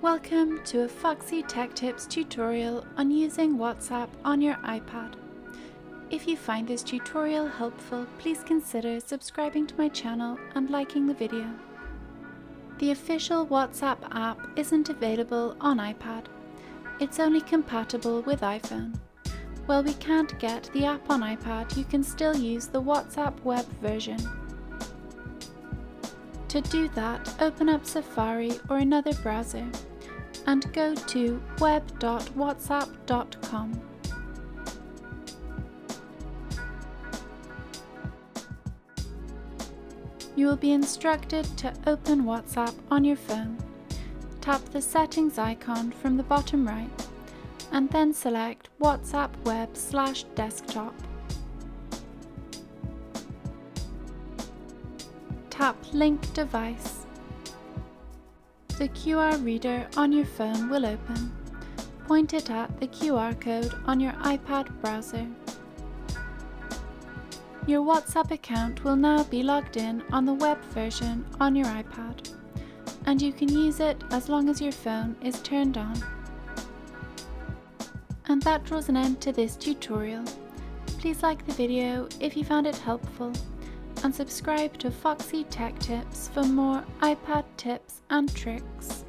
Welcome to a Foxy Tech Tips tutorial on using WhatsApp on your iPad. If you find this tutorial helpful, please consider subscribing to my channel and liking the video. The official WhatsApp app isn't available on iPad. It's only compatible with iPhone. While we can't get the app on iPad, you can still use the WhatsApp web version. To do that, open up Safari or another browser and go to web.whatsapp.com. You will be instructed to open WhatsApp on your phone. Tap the settings icon from the bottom right and then select WhatsApp Web/Desktop. Tap Link Device. The QR reader on your phone will open. Point it at the QR code on your iPad browser. Your WhatsApp account will now be logged in on the web version on your iPad, and you can use it as long as your phone is turned on. And that draws an end to this tutorial. Please like the video if you found it helpful, and subscribe to Foxy Tech Tips for more iPad tips and tricks.